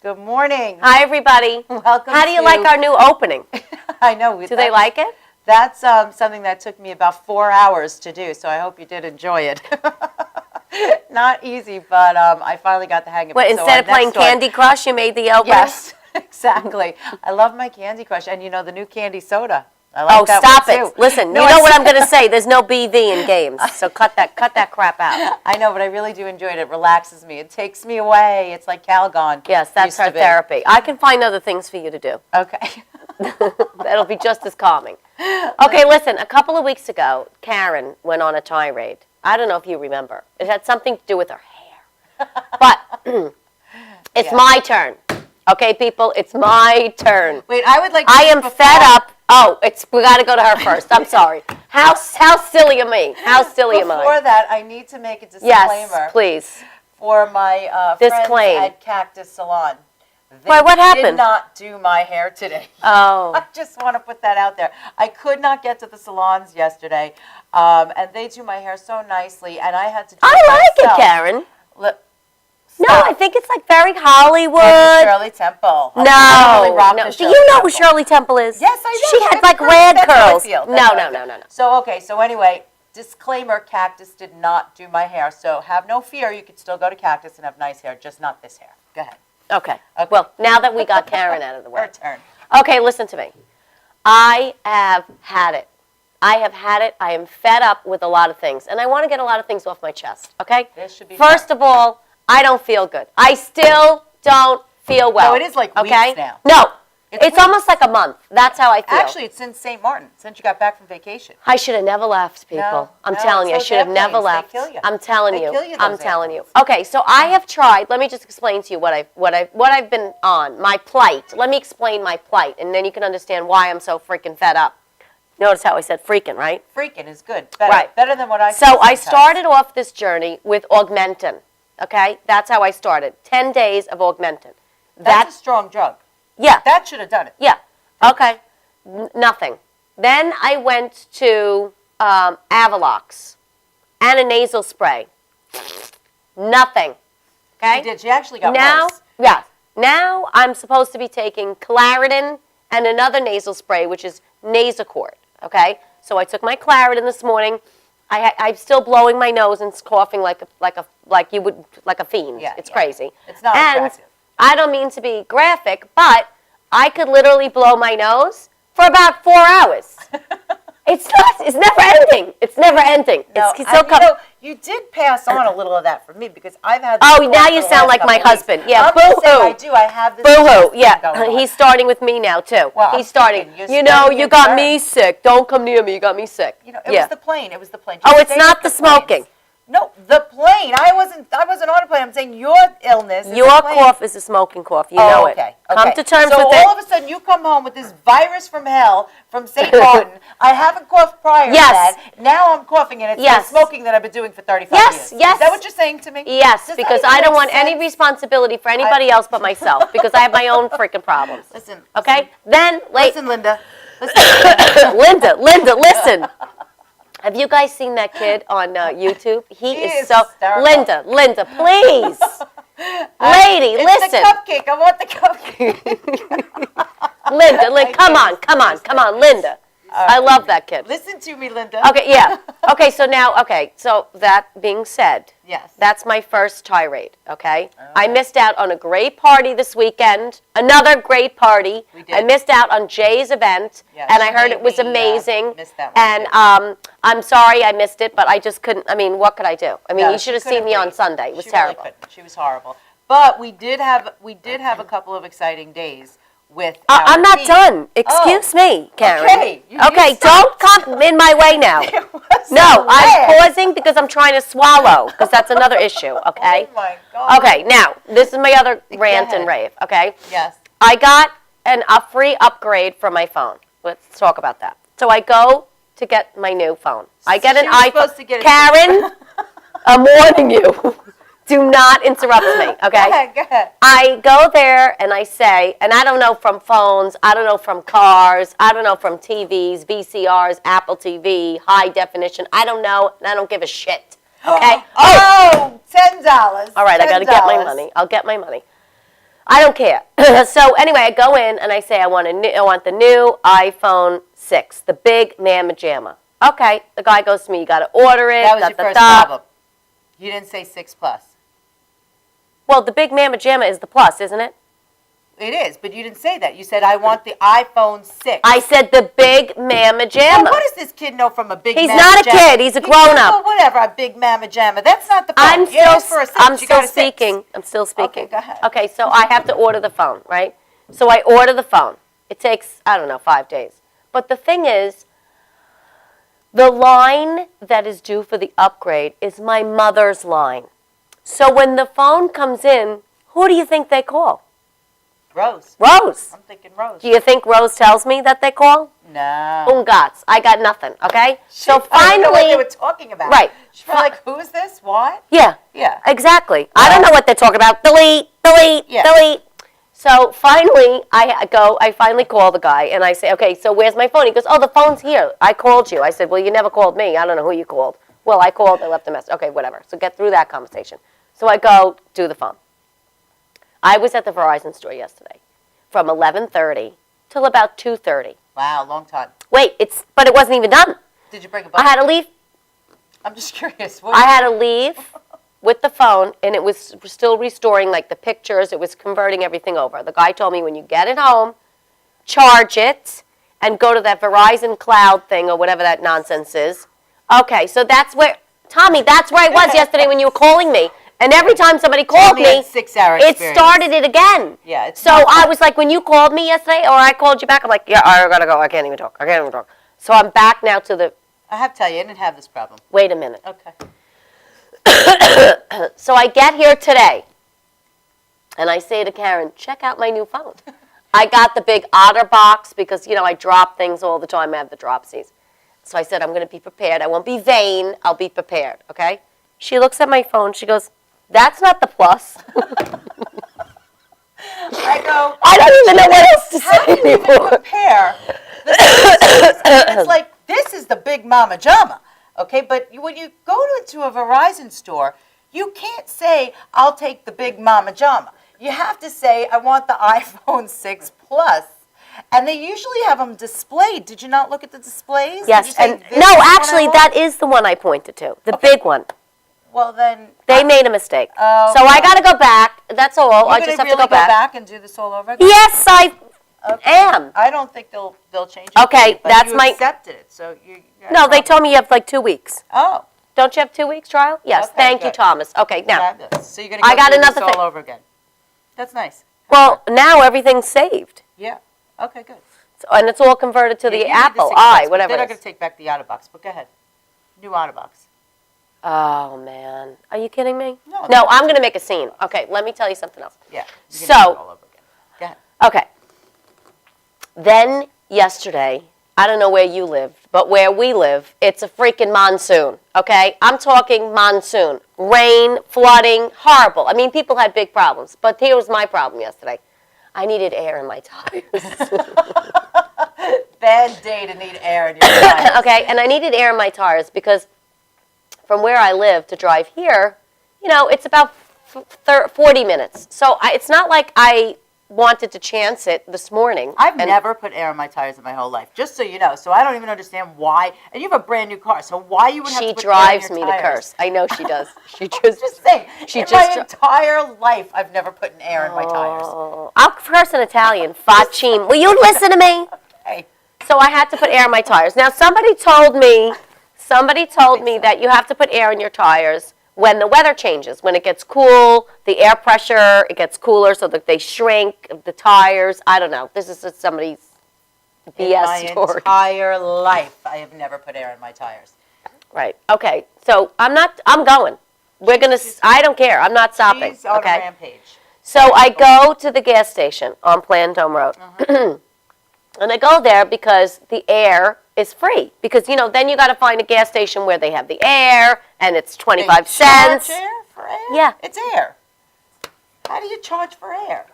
Good morning. Hi, everybody. Welcome. How do you like our new opening? I know. Do they like it? That's something that took me about 4 hours to do, so I hope you did enjoy it. Not easy, but I finally got the hang of it. What, instead of playing Candy Crush, you made the opening? Yes, exactly. I love my Candy Crush, and the new candy soda. I like that stop one, it. too. Listen, you know what I'm going to say. There's no BV in games, so cut that crap out. I know, but I really do enjoy it. It relaxes me. It takes me away. It's like Calgon. Yes, that's her therapy. I can find other things for you to do. Okay. That'll be just as calming. Okay, listen, a couple of weeks ago, Karen went on a tirade. I don't know if you remember. It had something to do with her hair. But it's my turn. Okay, people, it's my turn. Wait, I would like to... I am fed up. Oh, we got to go to her first. I'm sorry. How silly am I? How silly am I? Before that, I need to make a disclaimer. Yes, please. For my friends at Cactus Salon. Why, what happened? They did not do my hair today. Oh. I just want to put that out there. I could not get to the salons yesterday, and they do my hair so nicely, and I had to do it myself. It, Karen. Stop. No, I think it's like very Hollywood. Shirley Temple. No. Do you know who Shirley Temple is? Yes, I do. She had like red curls. No. So anyway, disclaimer, Cactus did not do my hair. So have no fear. You could still go to Cactus and have nice hair, just not this hair. Go ahead. Okay. Well, now that we got Karen out of the way. Her turn. Okay, listen to me. I have had it. I am fed up with a lot of things. And I want to get a lot of things off my chest. Okay? This should be First of all, I don't feel good. I still don't feel well. No, it is like weeks now. No. It's almost like a month. That's how I feel. Actually, it's since St. Martin, since you got back from vacation. I should have never left, people. I'm telling you, I should have never left. They kill you. I'm telling you. I'm telling you. Okay, so I have tried. Let me just explain to you what I've been on. My plight. Let me explain my plight, and then you can understand why I'm so freaking fed up. Notice how I said freaking, right? Freaking is good. Better, right. Better than what I said. So I started off this journey with Augmentin. Okay, that's how I started. 10 days of Augmentin. That's a strong drug. Yeah. That should have done it. Yeah. Okay. Nothing. Then I went to Avalox and a nasal spray. Nothing. Okay. She did. She actually got worse. Yeah. Now I'm supposed to be taking Claritin and another nasal spray, which is Nasacort. Okay. So I took my Claritin this morning. I'm still blowing my nose and coughing like a fiend. Yeah, it's crazy. It's not attractive. I don't mean to be graphic, but I could literally blow my nose for about 4 hours. It's never ending. It's never ending. No, you did pass on a little of that for me because I've had. Oh, now you sound like my husband. Yeah, boo-hoo. I do. I have this. Boo-hoo. Yeah, he's starting with me now too. Well, he's starting. You got me sick. Don't come near me. You got me sick. It was the plane. It was the plane. Oh, it's not the smoking. No, the plane. I wasn't on a plane. I'm saying your illness is your cough is a smoking cough. You know it. Okay. Come to terms with it. So all of a sudden you come home with this virus from hell from St. Martin. I haven't coughed prior to that. Now I'm coughing and it's the smoking that I've been doing for 35 years. Yes. Is that what you're saying to me? Yes, because I don't want any responsibility for anybody else but myself because I have my own freaking problems. Listen. Okay? Then, listen, Linda. Linda, listen. Have you guys seen that kid on YouTube? He is so... hysterical. Linda, please. Lady, listen. It's the cupcake. I want the cupcake. Linda, come on, Linda. I love that kid. Listen to me, Linda. Okay, yeah. Okay, so that being said, yes, that's my first tirade, okay? I missed out on a great party this weekend, another great party. We did. I missed out on Jay's event, and I heard it was amazing. Missed that one and I'm sorry I missed it, but I just couldn't, what could I do? You should have seen me on Sunday. It was terrible. Really couldn't. She was horrible. But we did have a couple of exciting days. I'm not done. Excuse me, Karen. Okay, don't come in my way now. No, I'm pausing because I'm trying to swallow, because that's another issue, okay? Oh, my God. Okay, now, this is my other rant and rave, okay? Yes. I got a free upgrade for my phone. Let's talk about that. So I go to get my new phone. I get an iPhone. Karen, I'm warning you. Do not interrupt me, okay? Go ahead. I go there and I say, and I don't know from phones, I don't know from cars, I don't know from TVs, VCRs, Apple TV, high definition. I don't know, and I don't give a shit, okay? $10. All right, I got to get my money. I'll get my money. I don't care. So anyway, I go in and I say I want the new iPhone 6, the big mamma jamma. Okay, the guy goes to me, you got to order it. That was your first problem. You didn't say 6 Plus. Well, the big mamma jamma is the Plus, isn't it? It is, but you didn't say that. You said, I want the iPhone 6. I said the big mamma jamma. Well, what does this kid know from a big He's mamma not a jamma? kid. He's a grown-up. Well, whatever, a big mamma jamma. That's not the I'm point. still speaking. I'm still speaking. Okay, go ahead. Okay, so I have to order the phone, right? So I order the phone. It takes, I don't know, 5 days. But the thing is, the line that is due for the upgrade is my mother's line. So when the phone comes in, who do you think they call? Rose. Rose. I'm thinking Rose. Do you think Rose tells me that they call? No. Ungats. I got nothing, okay? So I didn't know what finally, they were talking about. right. She's like, who is this? What? Yeah. Yeah. Exactly. I don't know what they're talking about. Delete, delete, delete. So finally, I finally call the guy, and I say, okay, so where's my phone? He goes, oh, the phone's here. I called you. I said, well, you never called me. I don't know who you called. Well, I called. I left a message. Okay, whatever. So get through that conversation. So I go do the phone. I was at the Verizon store yesterday from 11:30 till about 2:30. Wow, long time. Wait, but it wasn't even done. Did you bring a book? I had to leave. I'm just curious. I had to leave with the phone, and it was still restoring, like, the pictures. It was converting everything over. The guy told me when you get it home, charge it, and go to that Verizon cloud thing or whatever that nonsense is. Okay, so that's where, Tommy, that's where I was yesterday when you were calling me. And every time somebody called me, 6-hour it experience. started it again. Yeah, it's so I was like, when you called me yesterday, or I called you back, I'm like, yeah, I gotta go. I can't even talk. So I'm back now to the. I have to tell you, I didn't have this problem. Wait a minute. Okay. So I get here today, and I say to Karen, check out my new phone. I got the big Otter box because, I drop things all the time. I have the dropsies. So I said, I'm going to be prepared. I won't be vain. I'll be prepared, okay? She looks at my phone. She goes, that's not the Plus. I go, I don't even know what else to how do say you even anymore. compare the services? It's like, this is the big mama jamma, okay? But when you go into a Verizon store, you can't say, I'll take the big mama jamma. You have to say, I want the iPhone 6 Plus. And they usually have them displayed. Did you not look at the displays? Yes, and no, actually, that is the one I pointed to, the big one. Well, then... They made a mistake. Oh, so I got to go back. That's all. You're I just have really to go back. And do this all over again? Yes, I am. I don't think they'll change it. Okay, but that's you my... accepted it, so you... No, they told me you have like 2 weeks. Oh. Don't you have 2 weeks trial? Yes, Okay, thank you, good. Thomas. Okay, now. Fabulous. So you're going to go through this all over again. That's nice. Well, now everything's saved. Yeah. Okay, good. So, and it's all converted to the you need Apple 6 i, Plus, whatever They're it not going is. to take back the OtterBox, but go ahead. New OtterBox. Oh, man. Are you kidding me? No, I'm going to make a scene. Okay, let me tell you something else. Yeah. So, all over again. Go ahead. okay. Then yesterday, I don't know where you live, but where we live, it's a freaking monsoon, okay? I'm talking monsoon. Rain, flooding, horrible. I mean, people had big problems, but here was my problem yesterday. I needed air in my tires. Bad day to need air in your tires. Okay, and I needed air in my tires because from where I live to drive here, it's about 40 minutes. So it's not like I wanted to chance it this morning. I've never put air in my tires in my whole life, just so you know. So I don't even understand why. And you have a brand new car, so why you would have to put air in your tires? She drives me to curse. I know she does. She just saying. My entire life, I've never put an air in my tires. I'll curse in Italian. Facim. Will you listen to me? Okay. So I had to put air in my tires. Now somebody told me that you have to put air in your tires when the weather changes, when it gets cool, the air pressure, it gets cooler so that they shrink, the tires. I don't know. This is just somebody's BS story. My entire life, I have never put air in my tires. Right. Okay. So I'm going. I don't care. I'm not stopping. She's on okay? a rampage. So I go to the gas station on Plandome Road. And I go there because the air is free. Because, then you got to find a gas station where they have the air, and it's 25 cents. They charge air for air? Yeah. It's air. How do you charge for air?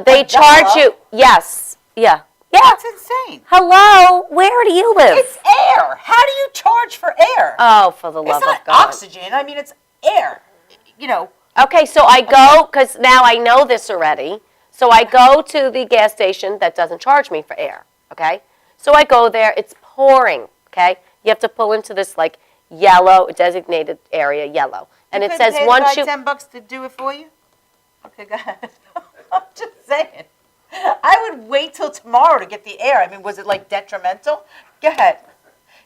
They charge you. Yes. Yeah. Yeah. That's insane. Hello? Where do you live? It's air. How do you charge for air? Oh, for the love of God. It's not oxygen. I mean, it's air. Okay, so I go, because now I know this already. So I go to the gas station that doesn't charge me for air, okay? So I go there. It's pouring, okay? You have to pull into this, like, yellow, designated area, yellow. And it says once you... $10 to do it for you? Okay, go ahead. I'm just saying. I would wait till tomorrow to get the air. I mean, was it, like, detrimental? Go ahead.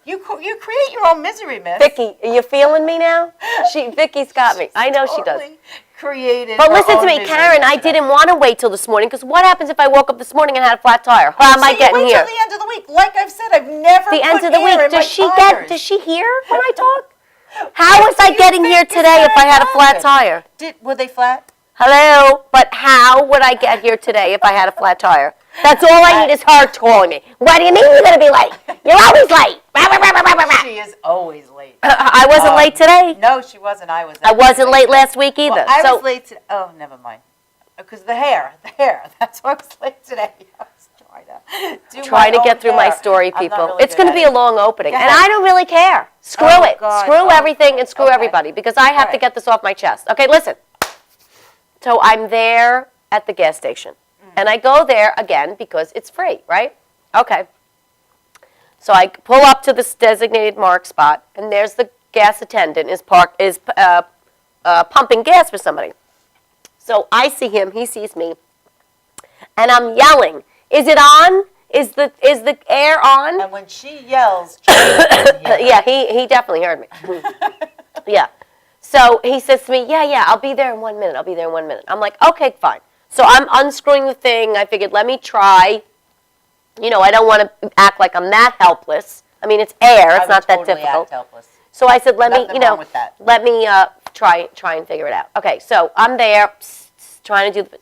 You create your own misery, miss. Vicky, are you feeling me now? Vicky's got me. I know she does. Created. But listen to me, Karen, I didn't want to wait till this morning, because what happens if I woke up this morning and had a flat tire? How am I getting here? Wait till the end of the week. Like I've said, I've never the end of the week. Does she hear when I talk? How How was I getting here today if I had a flat tire? Were they flat? Hello? But how would I get here today if I had a flat tire? That's all I need is her calling me. What do you mean you're going to be late? You're always late. She is always late. I wasn't late today. No, she wasn't. I was. I wasn't late last week either. Well, I was late today. Oh, never mind. Because the hair. That's why I was late today. I was trying to get through my story, people. Really it's going to be a long opening. And I don't really care. Screw it. God. Screw everything and screw everybody, because I have to get this off my chest. Okay, listen. So I'm there at the gas station. And I go there again because it's free, right? Okay. So I pull up to this designated mark spot, and there's the gas attendant is pumping gas for somebody. So I see him, he sees me, and I'm yelling, "Is it on? Is the air on?" And when she yells, yeah, he definitely heard me. Yeah. So he says to me, yeah, I'll be there in 1 minute. I'm like, okay, fine. So I'm unscrewing the thing. I figured, let me try. You know, I don't want to act like I'm that helpless. I mean, it's air. It's not that difficult. Act helpless. So I said, let me try and figure it out. Okay, so I'm there trying to do the,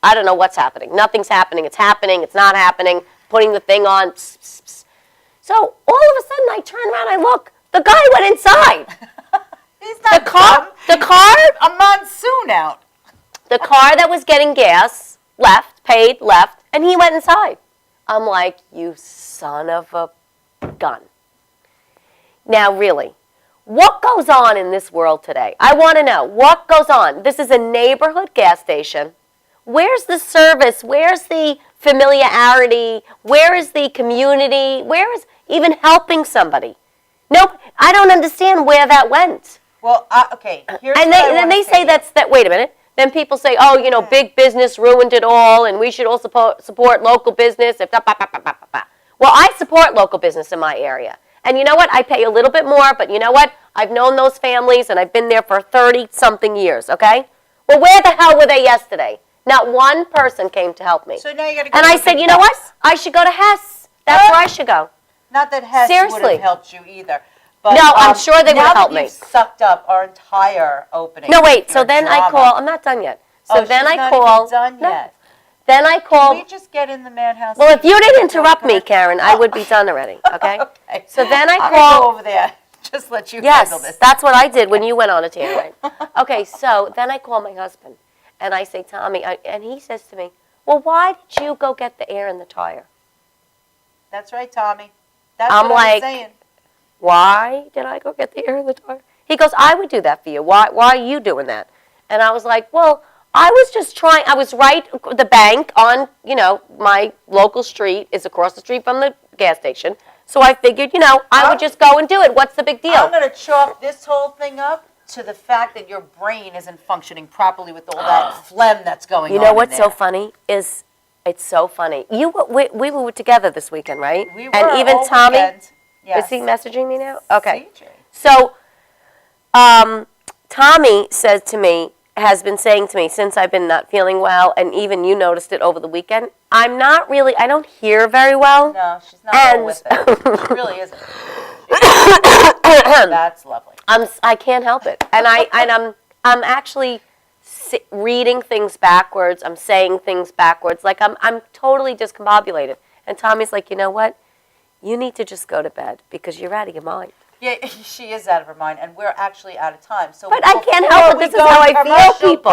I don't know what's happening. Nothing's happening. It's happening. It's not happening. Putting the thing on. So all of a sudden, I turn around. I look. The guy went inside. He's not the car. A monsoon out. The car that was getting gas left, and he went inside. I'm like, you son of a gun. Now, really, what goes on in this world today? I want to know. What goes on? This is a neighborhood gas station. Where's the service? Where's the familiarity? Where is the community? Where is even helping somebody? Nope, I don't understand where that went. Well, okay, here's and they say that, wait a minute. Then people say, oh, you know, big business ruined it all, and we should all support local business. Well, I support local business in my area. And you know what? I pay a little bit more, but you know what? I've known those families, and I've been there for 30-something years, okay? Well, where the hell were they yesterday? Not one person came to help me. So now you got to go. And I said, you know what? I should go to Hess. That's where I should go. Not that Hess would have helped you either. But, no, I'm sure they would have helped me. Now that you've sucked up our entire opening. No, wait. So then I call. I'm not done yet. So then I call. She's not even done yet. Then I call. Can we just get in the madhouse? Well, if you didn't interrupt me, Karen, I would be done already. Okay. Okay. So then I I'm call. gonna go over there. Just let you handle this. Yes, that's what I did when you went on a tirade. Okay. So then I call my husband, and I say, Tommy, and he says to me, well, why did you go get the air in the tire? That's right, Tommy. That's I'm what like, I'm saying. Why did I go get the air in the tire? He goes, I would do that for you. Why are you doing that? And I was like, well, I was just trying. I was right. The bank on, my local street is across the street from the gas station. So I figured, I would just go and do it. What's the big deal? I'm going to chalk this whole thing up to the fact that your brain isn't functioning properly with all that phlegm that's going on. You know what's so funny is, it's so funny. We were together this weekend, right? We were. And even all Tommy. weekend. Yes. Is he messaging me now? Okay. CJ. So, Tommy says to me, has been saying to me since I've been not feeling well, and even you noticed it over the weekend, I don't hear very well. No, she's not well with it. She really isn't. That's lovely. I can't help it. And I'm actually reading things backwards. I'm saying things backwards. Like I'm totally discombobulated. And Tommy's like, you know what? You need to just go to bed because you're out of your mind. Yeah, she is out of her mind, and we're actually out of time. So, but I can't help it. This is how I feel, people.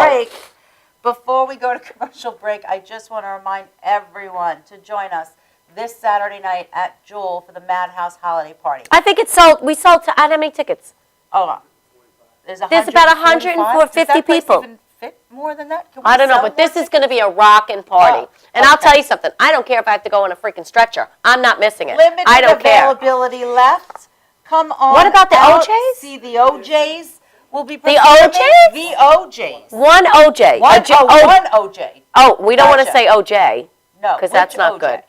Before we go to commercial break, I just want to remind everyone to join us this Saturday night at Jewel for the Madhouse Holiday Party. I think it's sold. We sold to how many tickets? Oh, there's about 150 people. fit more than that? Can we I don't know, sell but more this is going to be a rockin' party. And I'll tell you something. I don't care if I have to go on a freaking stretcher. I'm not missing it. Limited I don't care. availability left. Come on. What about the out. OJs? See, the OJs will be The performing. OJs? The OJs. One OJ. One Oh, OJ. oh, we don't want to Gotcha. say OJ. No, Because that's which not OJ? good.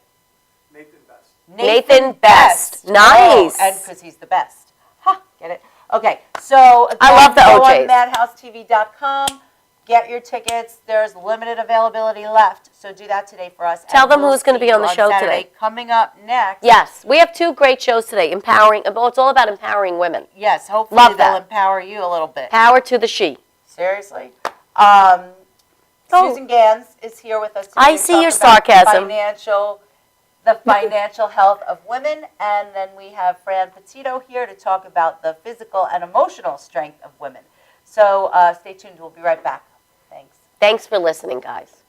Nathan Nathan Best. Nice. Oh, and because he's the best. Huh, get it? Okay, so I love the go OJs. on madhousetv.com. Get your tickets. There's limited availability left, so do that today for us. Tell and them we'll who's gonna see be on you the show Saturday. today. Coming up next. Yes, we have 2 great shows today. Empowering. It's all about empowering women. Yes, hopefully Love they'll that. empower you a little bit. Power to the she. Seriously. Oh. Susan Gans is here with us today. I to see talk your about sarcasm. The financial health of women, and then we have Fran Petito here to talk about the physical and emotional strength of women. So stay tuned. We'll be right back. Thanks. Thanks for listening, guys.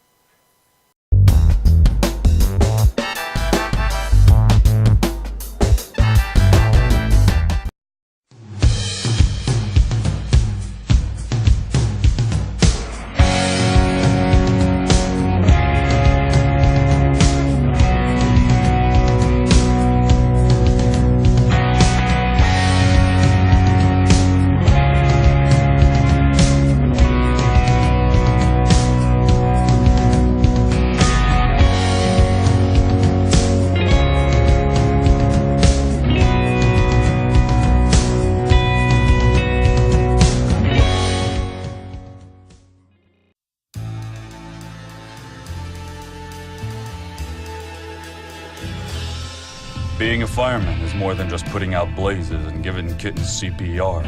Being a fireman is more than just putting out blazes and giving kittens CPR.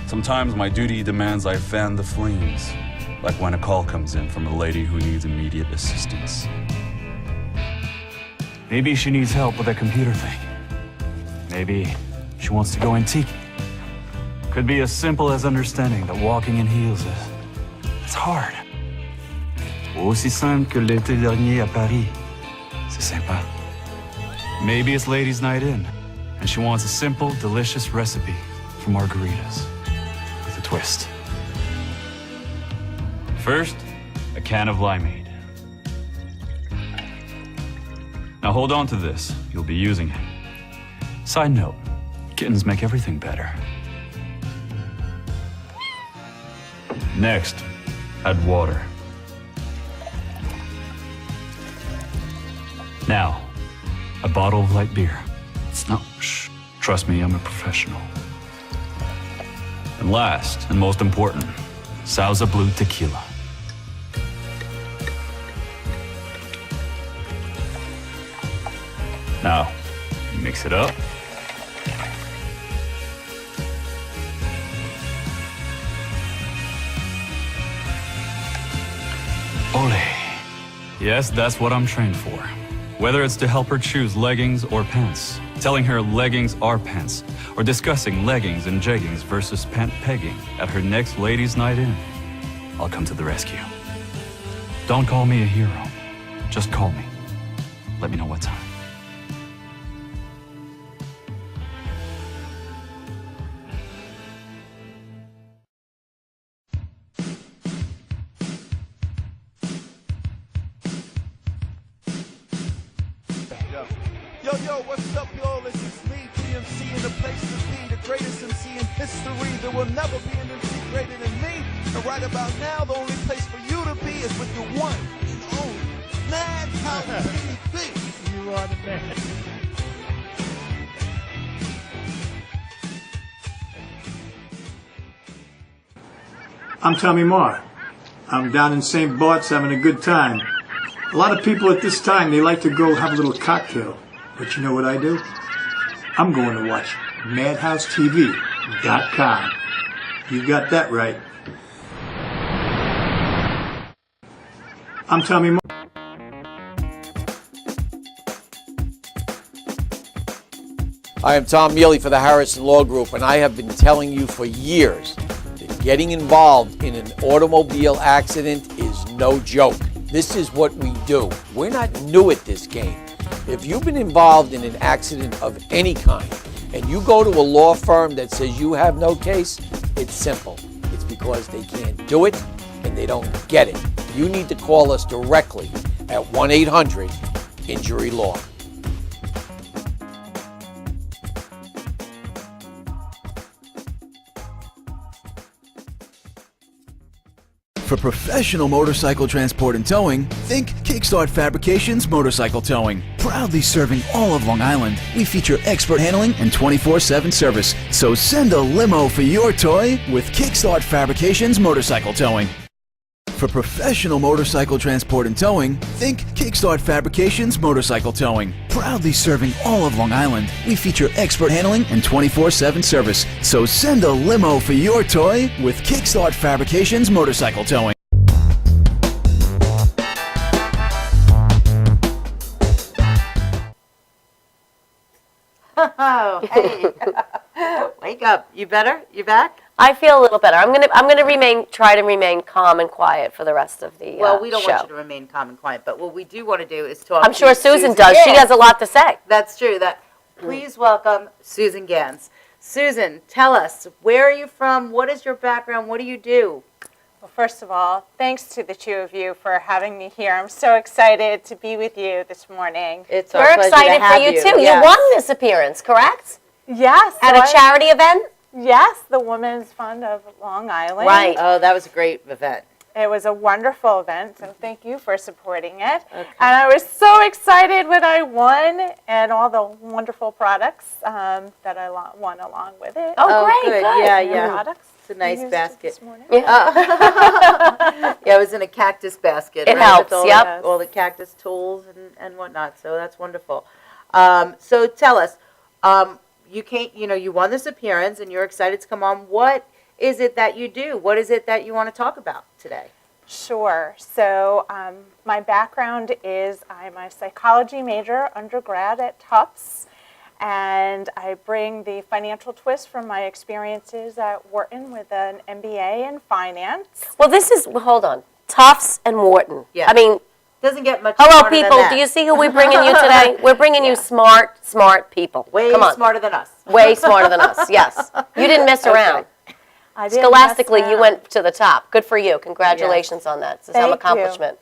Sometimes my duty demands I fan the flames, like when a call comes in from a lady who needs immediate assistance. Maybe she needs help with that computer thing. Maybe she wants to go antique. Could be as simple as understanding that walking in heels it's hard. Aussi simple que l'été dernier à Paris. C'est sympa. Maybe it's ladies' night in, and she wants a simple, delicious recipe for margaritas with a twist. First, a can of limeade. Now hold on to this. You'll be using it. Side note, kittens make everything better. Next, add water. Now, a bottle of light beer. No, shh. Trust me, I'm a professional. And last, and most important, Sauza Blue Tequila. Now, mix it up. Ole. Yes, that's what I'm trained for. Whether it's to help her choose leggings or pants, telling her leggings are pants, or discussing leggings and jeggings versus pant pegging at her next ladies' night in, I'll come to the rescue. Don't call me a hero. Just call me. Let me know what time. Yo, what's up, y'all? This is me, GMC, in the place to be, the greatest MC in history. There will never be an MC greater than me. And right about now, the only place for you to be is with your one and only Madhouse TV. You are the man. I'm Tommy Marr. I'm down in St. Bart's having a good time. A lot of people at this time, they like to go have a little cocktail. But you know what I do? I'm going to watch MadhouseTV.com. You got that right. I'm Tommy Marr. I am Tom Mealy for the Harrison Law Group, and I have been telling you for years that getting involved in an automobile accident is no joke. This is what we do. We're not new at this game. If you've been involved in an accident of any kind, and you go to a law firm that says you have no case, it's simple. It's because they can't do it, and and they don't get it. You need to call us directly at 1-800-INJURY-LAW. For professional motorcycle transport and towing, think Kickstart Fabrications Motorcycle Towing. Proudly serving all of Long Island, we feature expert handling and 24/7 service. So send a limo for your toy with Kickstart Fabrications Motorcycle Towing. For professional motorcycle transport and towing, think Kickstart Fabrications Motorcycle Towing. Proudly serving all of Long Island, we feature expert handling and 24/7 service. So send a limo for your toy with Kickstart Fabrications Motorcycle Towing. Oh, hey. Wake up. You better? You back? I feel a little better. I'm gonna try to remain calm and quiet for the rest of the Well, we don't show. want you to remain calm and quiet, but what we do want to do is talk I'm to sure Susan does. She Gans. has a lot to say. That's true. Please welcome Susan Gans. Susan, tell us, where are you from? What is your background? What do you do? Well, first of all, thanks to the two of you for having me here. I'm so excited to be with you this morning. It's our We're pleasure excited to for have you too. Yes. You won this appearance, correct? Yes. At a charity event? Yes, the Women's Fund of Long Island. Right. Oh, that was a great event. It was a wonderful event, so thank you for supporting it. Okay. And I was so excited when I won and all the wonderful products that I won along with it. Oh, great. Good. Good. Yeah, And yeah. products. It's a nice I used it basket. this morning. Yeah, it was in a cactus basket. It right, helps, with all yep. all the cactus tools and whatnot. So that's wonderful. So tell us, you won this appearance and you're excited to come on. What is it that you do? What is it that you want to talk about today? Sure. So my background is I'm a psychology major undergrad at Tufts, and I bring the financial twist from my experiences at Wharton with an MBA in finance. Well, hold on. Tufts and Wharton. Yeah. I mean, Doesn't get much hello, smarter than people. that. Do you see who we're bringing you today? We're bringing you smart people. Way Come on. smarter than us. Way smarter than us, yes. You didn't mess around. I didn't mess Scholastically, you around. went to the top. Good for you. Congratulations on that. It's some Thank you. accomplishment.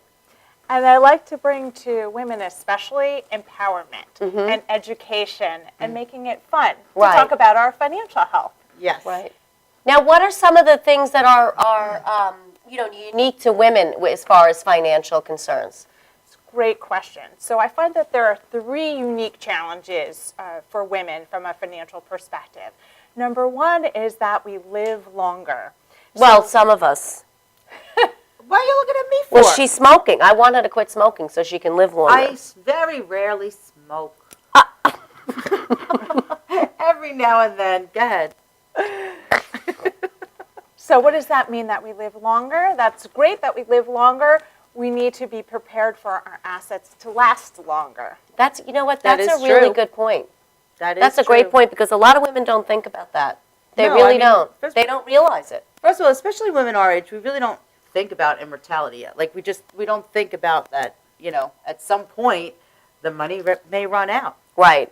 And I like to bring to women especially empowerment and education and making it fun Right. to talk about our financial health. Yes. Right. Now, what are some of the things that are unique to women as far as financial concerns? Great question. So I find that there are 3 unique challenges for women from a financial perspective. Number 1 is that we live longer. Well, some of us. Why are you looking at me for? Well, she's smoking. I want her to quit smoking so she can live longer. I very rarely smoke. Every now and then. Go ahead. So what does that mean, that we live longer? That's great that we live longer. We need to be prepared for our assets to last longer. That's, you know what, That that's a is really true. good point. That's a great point because a lot of women don't think about that. They No, really I mean, don't. first- They don't realize it. First of all, especially women our age, we really don't think about immortality yet. Like we don't think about that. At some point, the money may run out. Right.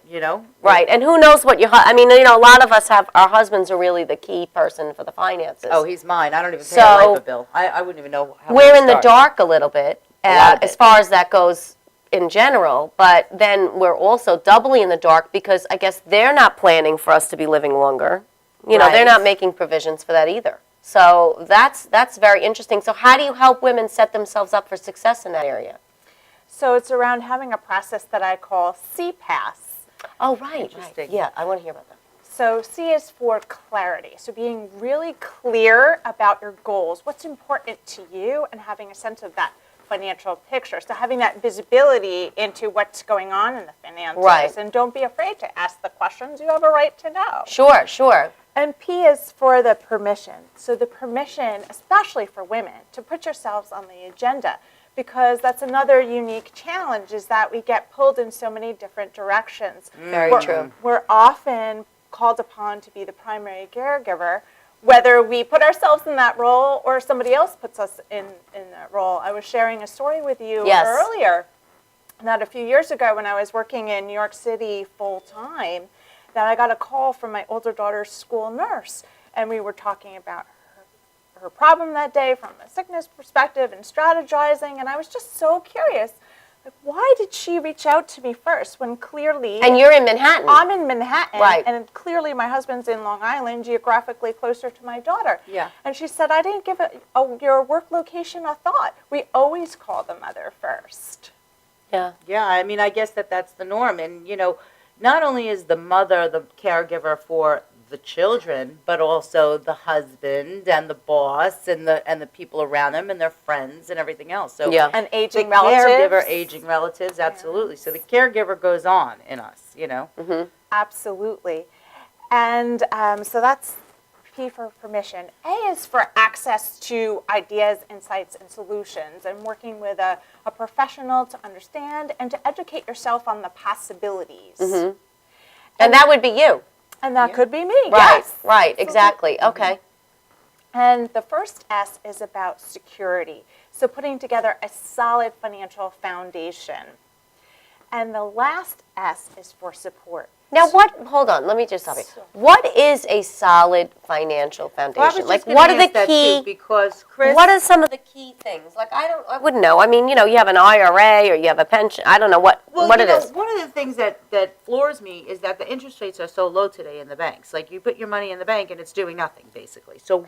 Right. And who knows what a lot of us have, our husbands are really the key person for the finances. Oh, he's mine. I don't even pay So- a LIPA bill. I wouldn't even know how. We're to in the start. dark a little bit lot of as it. far as that goes in general, but then we're also doubly in the dark because I guess they're not planning for us to be living longer. They're Right. not making provisions for that either. So that's very interesting. So how do you help women set themselves up for success in that area? So it's around having a process that I call CPAS. Oh, right. Interesting. Right. Yeah, I want to hear about that. So C is for clarity. So being really clear about your goals, what's important to you, and having a sense of that financial picture. So having that visibility into what's going on in the finances. Right. And don't be afraid to ask the questions. You have a right to know. Sure. And P is for the permission. So the permission, especially for women, to put yourselves on the agenda, because that's another unique challenge, is that we get pulled in so many different directions. Very We're- true. We're often called upon to be the primary caregiver, whether we put ourselves in that role or somebody else puts us in that role. I was sharing a story with you Yes. earlier that a few years ago when I was working in New York City full-time, that I got a call from my older daughter's school nurse, and we were talking about her problem that day from a sickness perspective and strategizing, and I was just so curious. Like, why did she reach out to me first when clearly... And you're in Manhattan. I'm in Manhattan, Right. and clearly my husband's in Long Island, geographically closer to my daughter. Yeah. And she said, I didn't give your work location a thought. We always call the mother first. Yeah. Yeah, I mean, I guess that's the norm. And, not only is the mother the caregiver for the children, but also the husband and the boss and the people around them and their friends and everything else. So Yeah. And the aging relatives. caregiver, aging relatives, absolutely. So the caregiver goes on in us, Mm-hmm. Absolutely. And so that's P for permission. A is for access to ideas, insights, and solutions, and working with a professional to understand and to educate yourself on the possibilities. Mm-hmm. And that would be you. And that could be me, Right, yes. right, exactly. Okay. And the first S is about security. So putting together a solid financial foundation. And the last S is for support. Now, hold on, let me just stop you. What is a solid financial foundation? Like, what are the key, because Chris, what are some of the key things? Like, I wouldn't know. I mean, you have an IRA or you have a pension. I don't know what it is. One of the things that floors me is that the interest rates are so low today in the banks. Like, you put your money in the bank and it's doing nothing, basically. So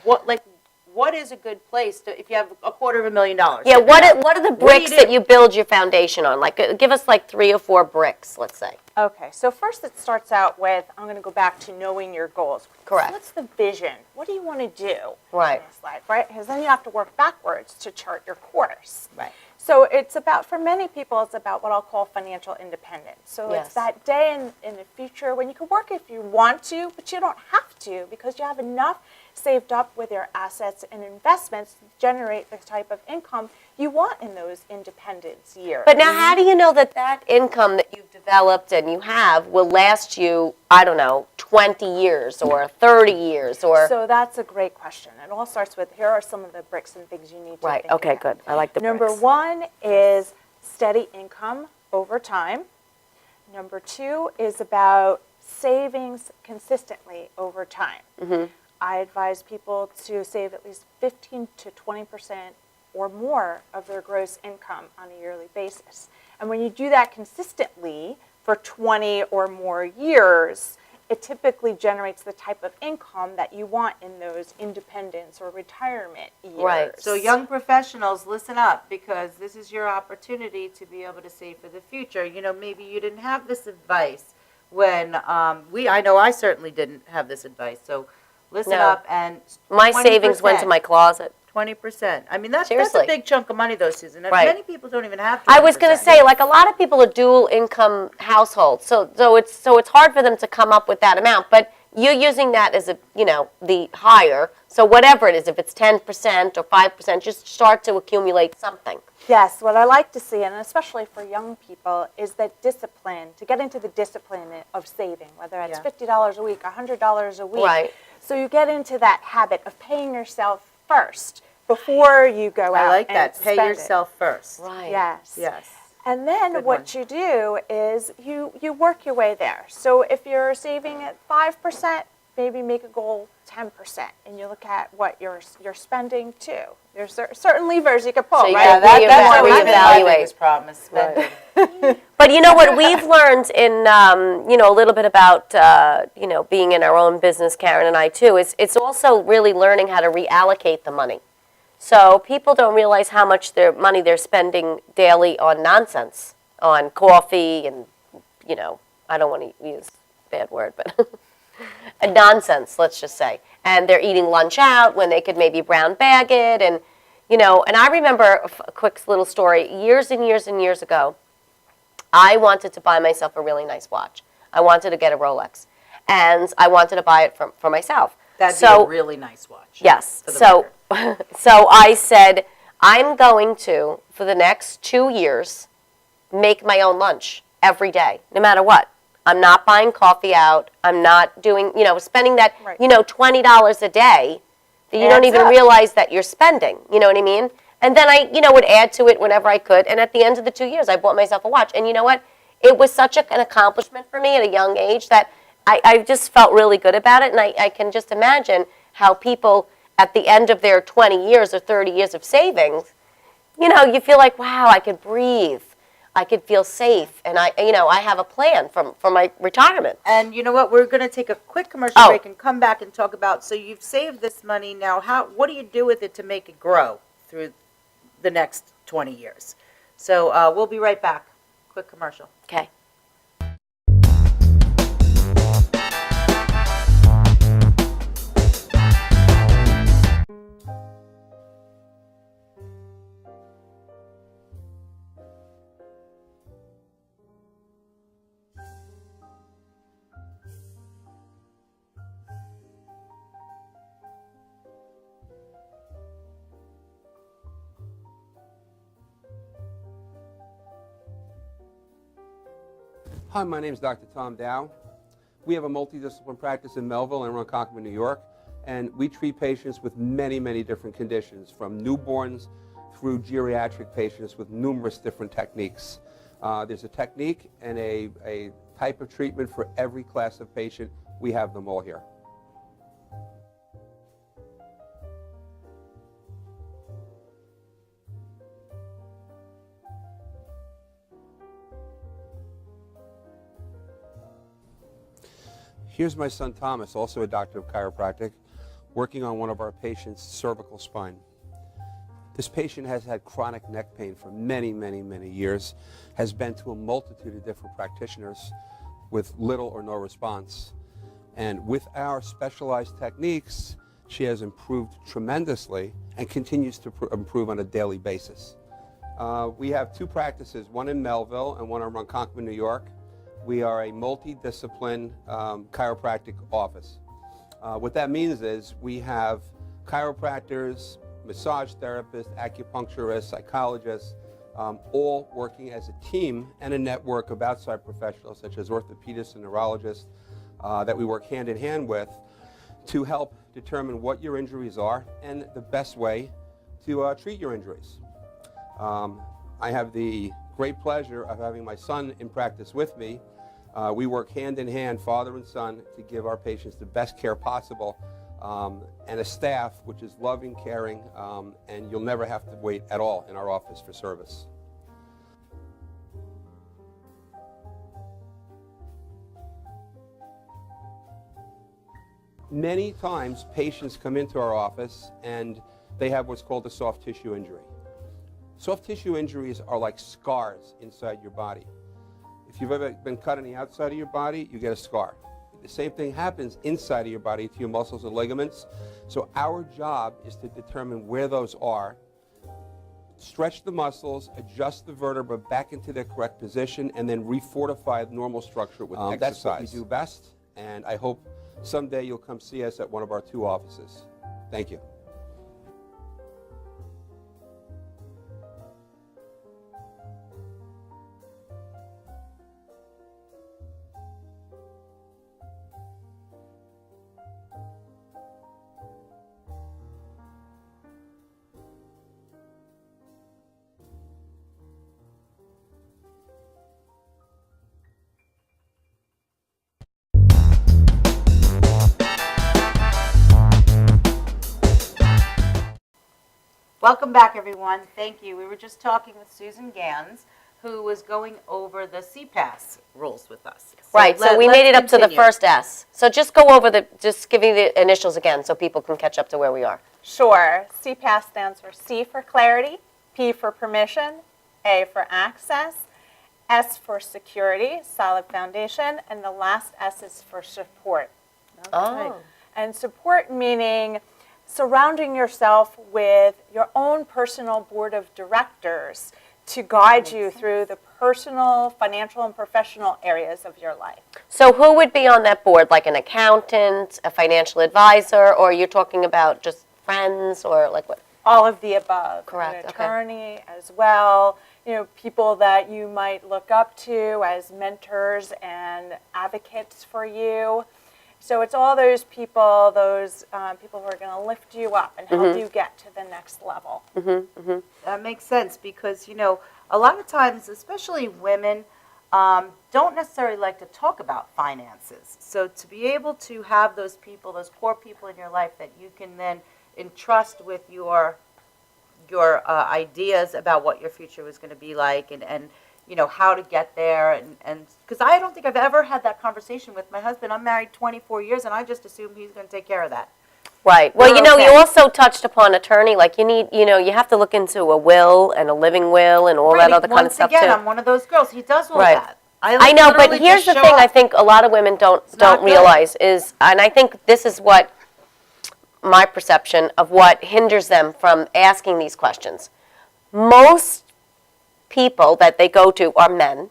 what is a good place if you have $250,000? Yeah, what are the bricks do? that you build your foundation on? Like, give us like 3 or 4 bricks, let's say. Okay, so first it starts out with, I'm going to go back to knowing your goals. Correct. What's the vision? What do you want to do Right. in this life, right? Because then you have to work backwards to chart your course. Right. So it's about, for many people, it's about what I'll call financial independence. So Yes. it's that day in the future when you can work if you want to, but you don't have to because you have enough saved up with your assets and investments to generate the type of income you want in those independence years. But now, how do you know that income that you've developed and you have will last you, I don't know, 20 years or 30 years or... So that's a great question. It all starts with, here are some of the bricks and things you need to Right, think okay, about. good. I like the Number bricks. 1 is steady income over time. Number 2 is about savings consistently over time. Mm-hmm. I advise people to save at least 15 to 20% or more of their gross income on a yearly basis. And when you do that consistently for 20 or more years, it typically generates the type of income that you want in those independence or retirement years. Right. So young professionals, listen up, because this is your opportunity to be able to save for the future. Maybe you didn't have this advice when I know I certainly didn't have this advice. So listen No. up and My savings went to my closet. 20%. I mean, that's Seriously. a big chunk of money, though, Susan. Right. Many people don't even have 20%. I was going to say, like, a lot of people are dual income households, so it's hard for them to come up with that amount. But you're using that as the higher. So whatever it is, if it's 10% or 5%, just start to accumulate something. Yes, what I like to see, and especially for young people, is that discipline, to get into the discipline of saving, whether it's $50 a week, $100 a week. Right. So you get into that habit of paying yourself first before you go out I like and that. Pay spend yourself first. Right. it. Yes. Yes. And then Good what you do is you work your way there. So if you're saving at 5%, maybe make a goal 10%, and you look at what you're spending too. There's certain levers you can pull, So you right? can That's reevaluate. my biggest problem is spending. But you know what we've learned in, a little bit about, being in our own business, Karen and I too, is it's also really learning how to reallocate the money. So people don't realize how much money they're spending daily on nonsense, on coffee and, I don't want to use a bad word, but nonsense, let's just say. And they're eating lunch out when they could maybe brown bag it. And, and I remember a quick little story. Years and years and years ago, I wanted to buy myself a really nice watch. I wanted to get a Rolex. And I wanted to buy it for myself. That'd be a really nice watch. Yes. For the So, record. so I said, I'm going to, for the next 2 years, make my own lunch every day, no matter what. I'm not buying coffee out. I'm not doing, spending that, Right. $20 a day that you don't Adds even up. realize that you're spending. You know what I mean? And then I, would add to it whenever I could. And at the end of the 2 years, I bought myself a watch. And you know what? It was such an accomplishment for me at a young age that I just felt really good about it. And I can just imagine how people at the end of their 20 years or 30 years of savings, you feel like, wow, I could breathe. I could feel safe, and I have a plan for my retirement. And you know what? We're going to take a quick commercial Oh. break and come back and talk about. So you've saved this money now. What do you do with it to make it grow through the next 20 years? So we'll be right back. Quick commercial. Okay. Hi, my name is Dr. Tom Dow. We have a multidiscipline practice in Melville and Ronkonkoma, New York, and we treat patients with many, many different conditions, from newborns through geriatric patients with numerous different techniques. There's a technique and a type of treatment for every class of patient. We have them all here. Here's my son Thomas, also a doctor of chiropractic, working on one of our patients' cervical spine. This patient has had chronic neck pain for many, many, many years, has been to a multitude of different practitioners with little or no response. And with our specialized techniques, she has improved tremendously and continues to improve on a daily basis. We have two practices, one in Melville and one in Ronkonkoma, New York. We are a multidiscipline chiropractic office. What that means is we have chiropractors, massage therapists, acupuncturists, psychologists, all working as a team and a network of outside professionals such as orthopedists and neurologists that we work hand in hand with to help determine what your injuries are and the best way to treat your injuries. I have the great pleasure of having my son in practice with me. We work hand in hand, father and son, to give our patients the best care possible, and a staff which is loving, caring, and you'll never have to wait at all in our office for service. Many times patients come into our office and they have what's called a soft tissue injury. Soft tissue injuries are like scars inside your body. If you've ever been cut on the outside of your body, you get a scar. The same thing happens inside of your body to your muscles and ligaments. So our job is to determine where those are, stretch the muscles, adjust the vertebra back into their correct position, and then refortify the normal structure with exercise. That's what we do best, and I hope someday you'll come see us at one of our two offices. Thank you. Welcome back, everyone. Thank you. We were just talking with Susan Gans, who was going over the CPAS rules with us. Right, so we made it up to the first S. So just go over just giving the initials again so people can catch up to where we are. Sure. CPAS stands for C for clarity, P for permission, A for access, S for security, solid foundation, and the last S is for support. Oh. And support meaning surrounding yourself with your own personal board of directors to guide you through the personal, financial, and professional areas of your life. So who would be on that board, like an accountant, a financial advisor, or you're talking about just friends, or like what? All of the above. Correct, An okay. attorney as well, people that you might look up to as mentors and advocates for you. So it's all those people, people who are going to lift you up and help you get to the next level. That makes sense because, a lot of times, especially women, don't necessarily like to talk about finances. So to be able to have those people, those core people in your life that you can then entrust with your ideas about what your future was going to be like, and how to get there, and because I don't think I've ever had that conversation with my husband. I'm married 24 years, and I just assume he's going to take care of that. Right. Well, We're you okay. also touched upon attorney. Like you need, you have to look into a will and a living will and all that other kind of stuff Once again, too. I'm one of those girls. He does all Right. that. I know, but literally here's just the show thing I up. think a lot of women don't not good. realize is, and I think this is what my perception of what hinders them from asking these questions. Most people that they go to are men,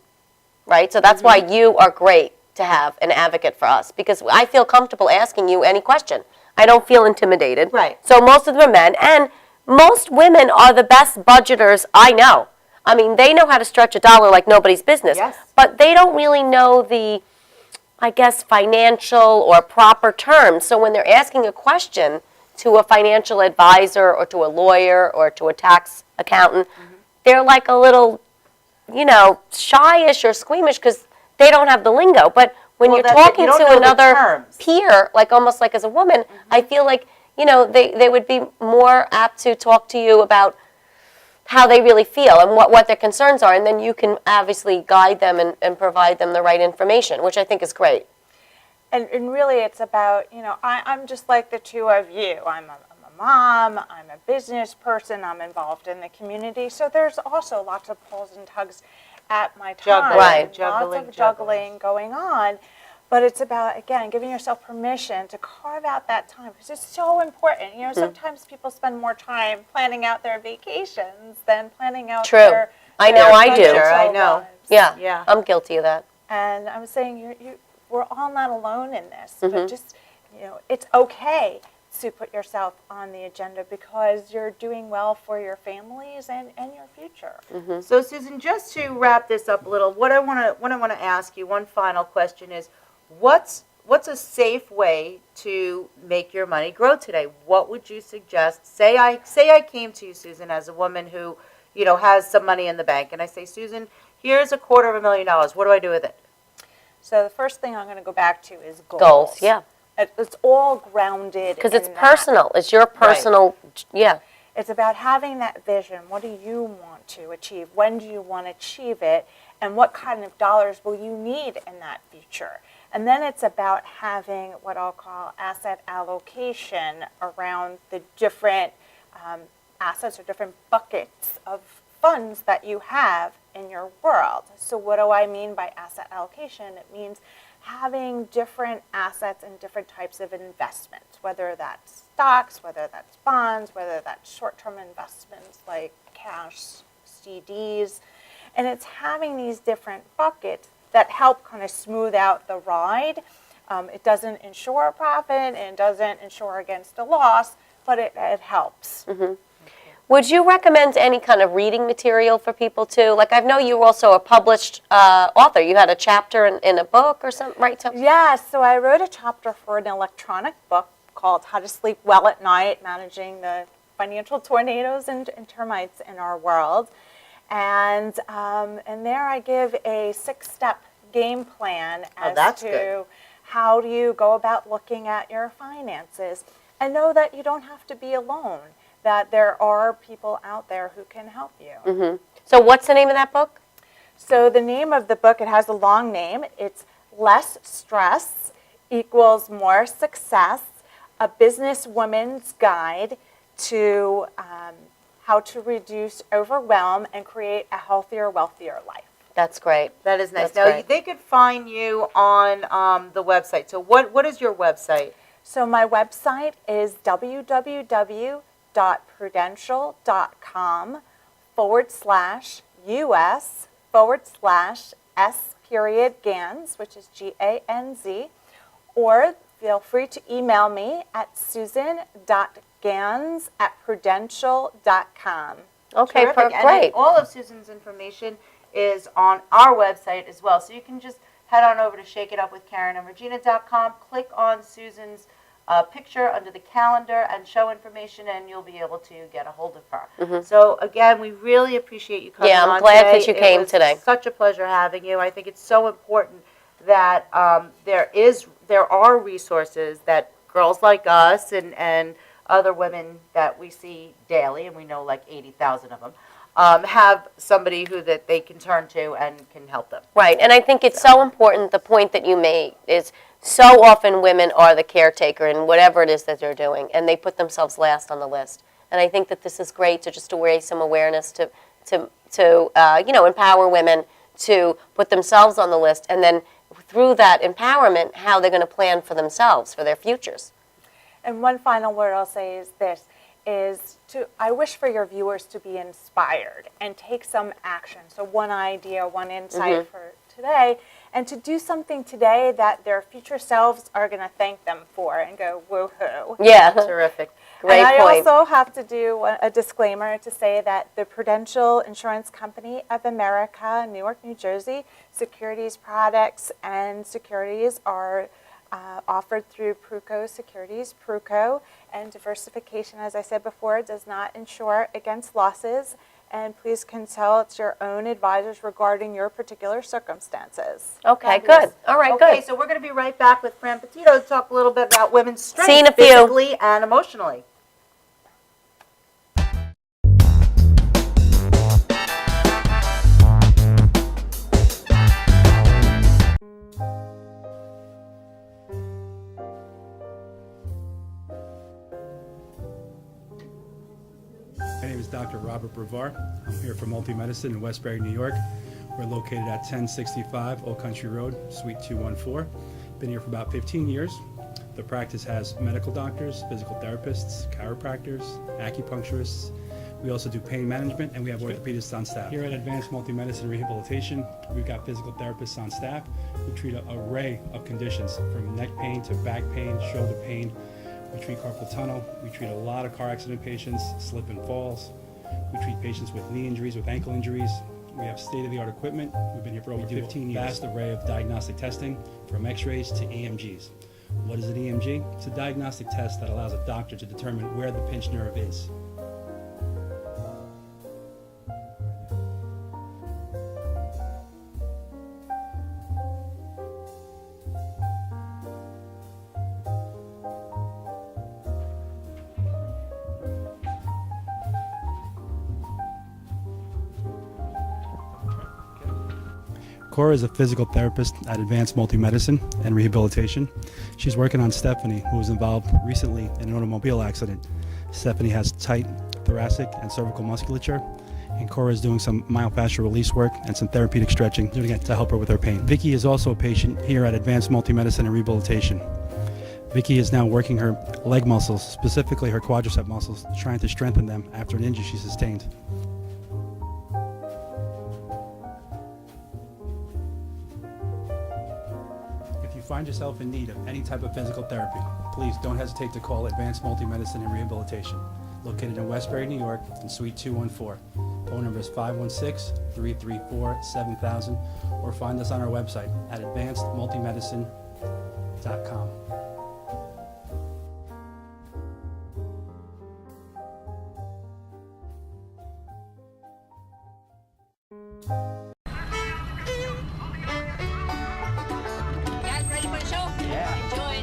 right? So that's why you are great to have an advocate for us, because I feel comfortable asking you any question. I don't feel intimidated. Right. So most of them are men, and most women are the best budgeters I know. I mean, they know how to stretch a dollar like nobody's business. Yes. But they don't really know the, I guess, financial or proper terms. So when they're asking a question to a financial advisor or to a lawyer or to a tax accountant, they're like a little, shyish or squeamish because they don't have the lingo. But when you're talking you don't to know the another terms. peer, like almost like as a woman, I feel like, they would be more apt to talk to you about how they really feel and what their concerns are, and then you can obviously guide them and provide them the right information, which I think is great. And really it's about, I'm just like the two of you. I'm a mom, I'm a business person, I'm involved in the community. So there's also lots of pulls and tugs at my time. Right. Lots of juggling going on. But it's about, again, giving yourself permission to carve out that time, because it's so important. Sometimes people spend more time planning out their vacations than planning out True. their I know I do. financial I know. lives. Yeah, I'm guilty of that. And I'm saying we're all not alone in this, but just, it's okay to put yourself on the agenda because you're doing well for your families and your future. So Susan, just to wrap this up a little, what I want to ask you, one final question is, what's a safe way to make your money grow today? What would you suggest? Say I came to you, Susan, as a woman who, has some money in the bank, and I say, Susan, here's $250,000. What do I do with it? So the first thing I'm going to go back to is goals. Goals, yeah. It's all grounded Because it's in personal. It's your personal, yeah. It's about having that vision. What do you want to achieve? When do you want to achieve it? And what kind of dollars will you need in that future? And then it's about having what I'll call asset allocation around the different assets or different buckets of funds that you have in your world. So what do I mean by asset allocation? It means having different assets and different types of investments, whether that's stocks, whether that's bonds, whether that's short-term investments like cash, CDs. And it's having these different buckets that help kind of smooth out the ride. It doesn't ensure a profit and it doesn't ensure against a loss, but it helps. Would you recommend any kind of reading material for people too? Like I know you're also a published author. You had a chapter in a book or something, right? Yeah, so I wrote a chapter for an electronic book called How to Sleep Well at Night, Managing the Financial Tornadoes and Termites in Our World. And there I give a 6-step game plan as to how do you go about looking at your finances. And know that you don't have to be alone, that there are people out there who can help you. So what's the name of that book? So the name of the book, it has a long name. It's Less Stress Equals More Success, a Businesswoman's Guide to how to reduce overwhelm and create a healthier, wealthier life. That's great. That is nice. That's Now, great. they could find you on the website. So what is your website? So my website is www.prudential.com/US/S.Gans, which is GANZ, or feel free to email me at susan.gans@prudential.com. Okay, Terrific. And great. all of Susan's information is on our website as well. So you can just head on over to shakeitupwithkarenandregina.com, click on Susan's picture under the calendar and show information, and you'll be able to get a hold of her. So again, we really appreciate you coming on Yeah, I'm glad today. that you came today. It was such a pleasure having you. I think it's so important that there are resources that girls like us and other women that we see daily, and we know like 80,000 of them, have somebody who that they can turn to and can help them. Right, and I think it's so important, the point that you made is so often women are the caretaker in whatever it is that they're doing, and they put themselves last on the list. And I think that this is great to just raise some awareness to empower women to put themselves on the list, and then through that empowerment, how they're going to plan for themselves, for their futures. And one final word I'll say is this, I wish for your viewers to be inspired and take some action. So one idea, one insight for today, and to do something today that their future selves are going to thank them for and go, woohoo. Yeah. Terrific. Great and I point. also have to do a disclaimer to say that the Prudential Insurance Company of America, Newark, New Jersey, securities products and securities are offered through Pruco Securities, Pruco, and diversification, as I said before, does not insure against losses. And please consult your own advisors regarding your particular circumstances. Okay, Fabulous. good. All right, Okay, good. so we're going to be right back with Fran Petito to talk a little bit about women's strength, See you in a few. physically and emotionally. My name is Dr. Robert Brevard. I'm here for Multi-Medicine in Westbury, New York. We're located at 1065 Old Country Road, Suite 214. Been here for about 15 years. The practice has medical doctors, physical therapists, chiropractors, acupuncturists. We also do pain management, and we have orthopedists on staff. Here at Advanced Multi-Medicine Rehabilitation, we've got physical therapists on staff who treat an array of conditions, from neck pain to back pain, shoulder pain. We treat carpal tunnel. We treat a lot of car accident patients, slip and falls. We treat patients with knee injuries, with ankle injuries. We have state-of-the-art equipment. We've been here for over 15 years. Vast array of diagnostic testing, from x-rays to EMGs. What is an EMG? It's a diagnostic test that allows a doctor to determine where the pinched nerve is. Cora is a physical therapist at Advanced Multi-Medicine and Rehabilitation. She's working on Stephanie, who was involved recently in an automobile accident. Stephanie has tight thoracic and cervical musculature, and Cora is doing some myofascial release work and some therapeutic stretching doing it to help her with her pain. Vicky is also a patient here at Advanced Multi-Medicine and Rehabilitation. Vicky is now working her leg muscles, specifically her quadricep muscles, trying to strengthen them after an injury she sustained. If you find yourself in need of any type of physical therapy, please don't hesitate to call Advanced Multi-Medicine and Rehabilitation, located in Westbury, New York, in Suite 214. Phone number is 516-334-7000, or find us on our website at advancedmultimedicine.com. Guys, ready for the show? Yeah. Enjoy.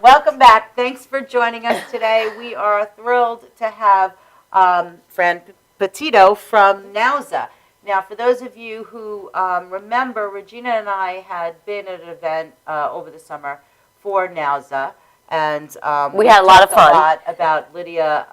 Welcome back. Thanks for joining us today. We are thrilled to have Fran Petito from NAUSA. Now, for those of you who remember, Regina and I had been at an event over the summer for NAUSA, and We had a lot of talked fun. A lot about Lydia.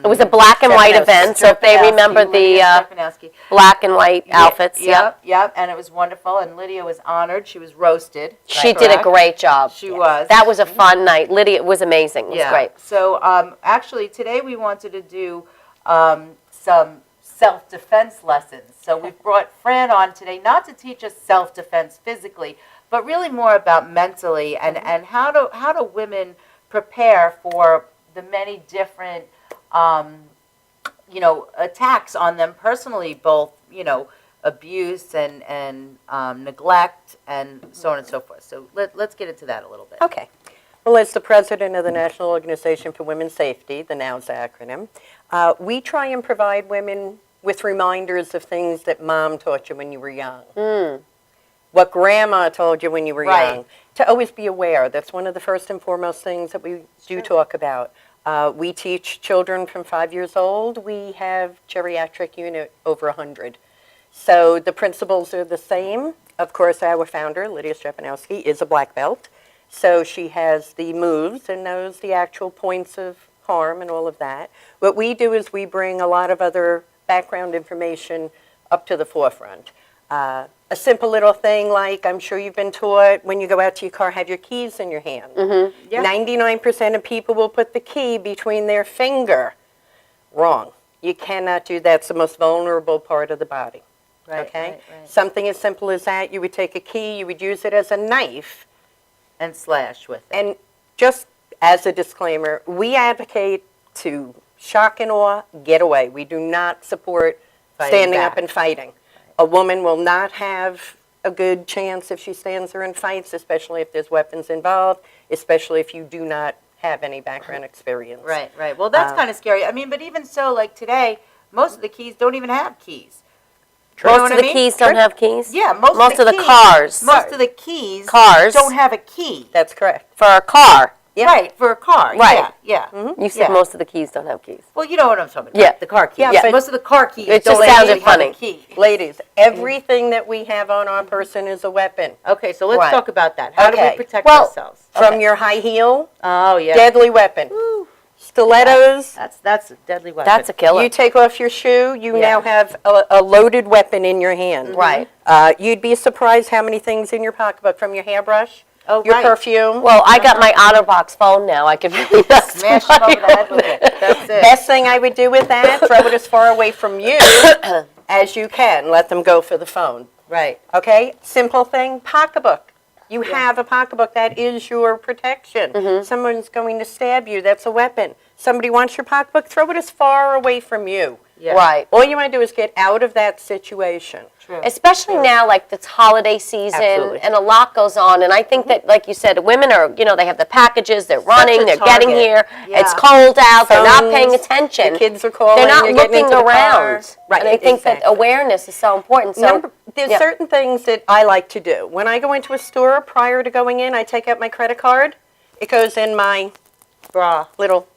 It was a black and white event, so if they remember Lydia the Stefanowski. black and white outfits, Yep, and it was wonderful, and Lydia was honored. She was roasted. She did a great job. She was. That was a fun night. Lydia, it was amazing. It was great. So actually, today we wanted to do some self-defense lessons. So we've brought Fran on today, not to teach us self-defense physically, but really more about mentally and how do women prepare for the many different attacks on them personally, both abuse and neglect and so on and so forth. So let's get into that a little bit. Okay. Well, as the president of the National Organization for Women's Safety, the NOWS acronym, we try and provide women with reminders of things that mom taught you when you were young. What grandma told you when you were young. To always be aware. That's one of the first and foremost things that we do talk about. We teach children from 5 years old. We have geriatric unit over 100. So the principles are the same. Of course, our founder, Lydia Stefanowski, is a black belt. So she has the moves and knows the actual points of harm and all of that. What we do is we bring a lot of other background information up to the forefront. A simple little thing like, I'm sure you've been taught, when you go out to your car, have your keys in your hand. 99% of people will put the key between their finger. Wrong. You cannot do that. It's the most vulnerable part of the body. Okay? Something as simple as that, you would take a key, you would use it as a knife. And slash with it. And just as a disclaimer, we advocate to shock and awe, get away. We do not support standing up and fighting. A woman will not have a good chance if she stands there and fights, especially if there's weapons involved, especially if you do not have any background experience. Right. Well, that's kind of scary. I mean, but even so, like today, most of the keys don't even have keys. Most of the keys don't have keys? Yeah, most of the keys, cars. Most of the keys Cars. don't have a key. That's correct. For a car. Yeah. Right, for a car. Right. Yeah. You said most of the keys don't have keys. Well, you know what I'm talking about. Yeah. The car keys. Yeah, but most of the car keys It don't just sounded actually have funny. a key. Ladies, everything that we have on our person is a weapon. Okay, so let's Right. talk about that. How do we Okay. protect Well, ourselves? From your high heel, Oh, yeah. deadly weapon. Stilettos, That's a deadly weapon. That's a killer. you take off your shoe, you Yeah. now have a loaded weapon in your hand. Right. You'd be surprised how many things in your pocketbook, from your hairbrush, Oh, your right. perfume. Well, I got my OtterBox phone now. I could really knock Smash them over the head with it. That's it. Best thing I would do with that, throw it as far away from you as you can. Let them go for the phone. Right. Okay? Simple thing, pocketbook. You have a pocketbook. That is your protection. Someone's going to stab you. That's a weapon. Somebody wants your pocketbook, throw it as far away from you. Yeah. Right. All you want to do is get out of that situation. True. Especially now, like it's holiday season, Absolutely. and a lot goes on. And I think that, like you said, women are, they have the packages, they're running, a they're getting target. here. Yeah. It's cold out, they're not paying Phones, attention. The kids are calling. They're not you're getting looking into the car. around. Right. And I think that exactly. awareness is so important. So There's yeah. certain things that I like to do. When I go into a store, prior to going in, I take out my credit card. It goes in my Bra. little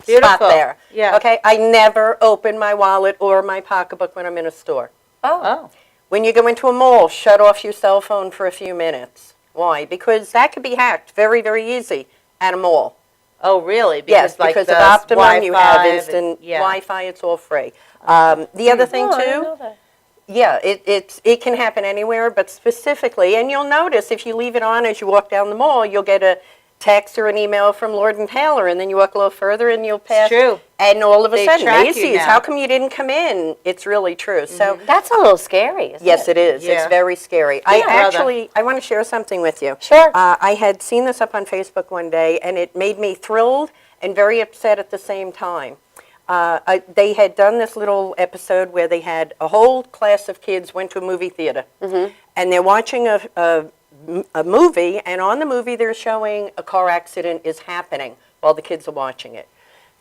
Beautiful. spot there. Yeah. Okay. I never open my wallet or my pocketbook when I'm in a store. Oh. When you go into a mall, shut off your cell phone for a few minutes. Why? Because that could be hacked very, very easy at a mall. Oh, really? Yes, like because the of Optimum, you have Wi-Fi instant yeah. Wi-Fi. It's all free. The other thing Oh, I didn't too. know that. Yeah, it can happen anywhere, but specifically, and you'll notice if you leave it on as you walk down the mall, you'll get a text or an email from Lord and Taylor, and then you walk a little further and you'll pass. true. And all of a They sudden, track you Macy's, now. how come you didn't come in? It's really true. So That's a little scary, isn't yes, it? it is. Yeah. It's very scary. Yeah, I want to share something with you. Sure. I had seen this up on Facebook one day, and it made me thrilled and very upset at the same time. They had done this little episode where they had a whole class of kids went to a movie theater, and they're watching a movie, and on the movie they're showing a car accident is happening while the kids are watching it.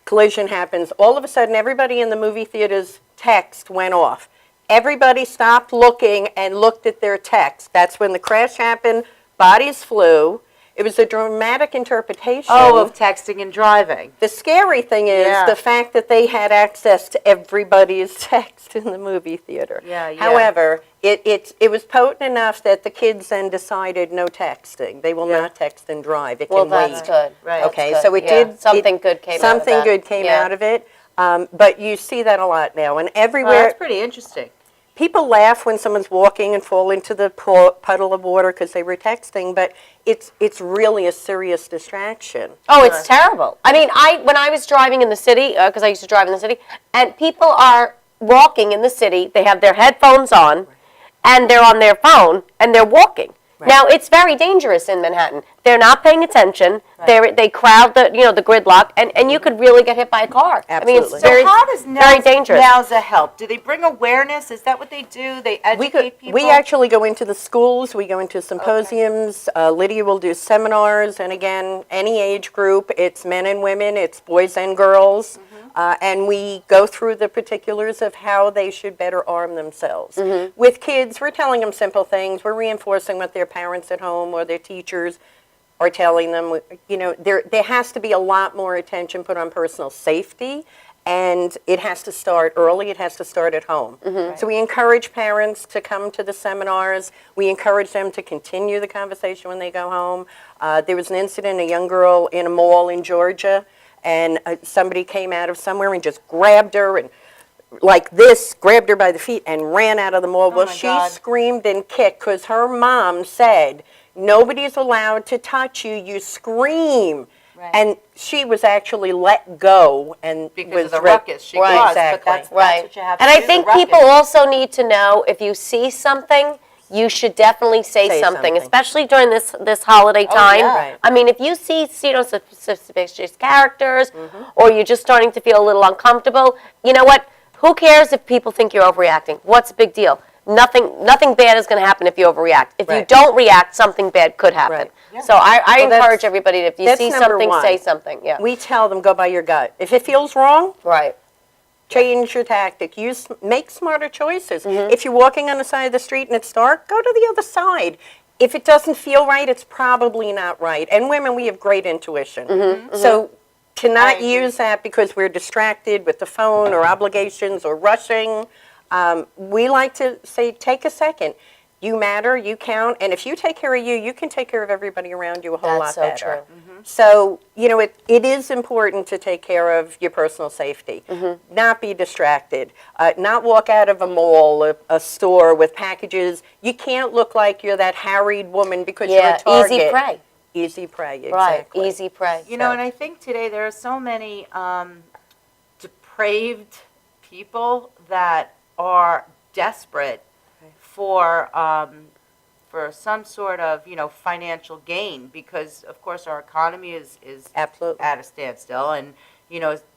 Collision happens. All of a sudden, everybody in the movie theater's text went off. Everybody stopped looking and looked at their text. That's when the crash happened. Bodies flew. It was a dramatic interpretation. Oh, of texting and driving. The scary thing is Yeah. the fact that they had access to everybody's text in the movie theater. Yeah, yeah. However, it was potent enough that the kids then decided no texting. They will not text and drive. It Well, can that's wait. good. Right. That's Okay, good. so it Yeah. did Something good came out of Something that. good came Yeah. out of it. But you see that a lot now, and Well, everywhere. that's pretty interesting. People laugh when someone's walking and fall into the puddle of water because they were texting, but it's really a serious distraction. Oh, it's terrible. I mean, when I was driving in the city, because I used to drive in the city, and people are walking in the city, they have their headphones on, and they're on their phone, and they're walking. Right. Now, it's very dangerous in Manhattan. They're not paying attention. They crowd the gridlock, and you could really get hit by a car. I mean, it's Absolutely. very, So how does very dangerous. NOWSA help? Do they bring awareness? Is that what they do? They educate people? We actually go into the schools, we go into symposiums, Lydia will do seminars, and again, any age group, it's men and women, it's boys and girls, and we go through the particulars of how they should better arm themselves. With kids, we're telling them simple things, we're reinforcing what their parents at home or their teachers are telling them. You know, there has to be a lot more attention put on personal safety, and it has to start early, it has to start at home. So we encourage parents to come to the seminars, we encourage them to continue the conversation when they go home. There was an incident, a young girl in a mall in Georgia, and somebody came out of somewhere and just grabbed her and like this, grabbed her by the feet and ran out of the mall. Well, my she God. screamed and kicked because her mom said, nobody's allowed to touch you, you scream. Right. And she was actually let go and Because was of the ripped. ruckus she Right, caused, exactly. but that's Right. what you have to And do, I the think ruckus. people also need to know if you see something, you should definitely say something, especially during this holiday time. yeah. Right. I mean, if you see suspicious characters, or you're just starting to feel a little uncomfortable, you know what? Who cares if people think you're overreacting? What's the big deal? Nothing bad is going to happen if you overreact. If you Right. don't react, something bad could happen. Right. So I Well, that's- encourage everybody, if you that's see number something, one. say something. Yeah. We tell them, go by your gut. If it feels wrong, Right. change your tactic. Make smarter choices. If you're walking on the side of the street and it's dark, go to the other side. If it doesn't feel right, it's probably not right. And women, we have great intuition. So to not use that because we're distracted with the phone or obligations or rushing, we like to say, take a second. You matter, you count, and if you take care of you, you can take care of everybody around you a whole That's lot so better. true. So, you know, it is important to take care of your personal safety. Not be distracted. Not walk out of a mall, a store with packages. You can't look like you're that harried woman because you're Yeah, a target. easy prey. Easy prey, exactly. Right, easy prey. You know, and I think today there are so many depraved people that are desperate for some sort of financial gain, because of course our economy is Absolutely. at a standstill, and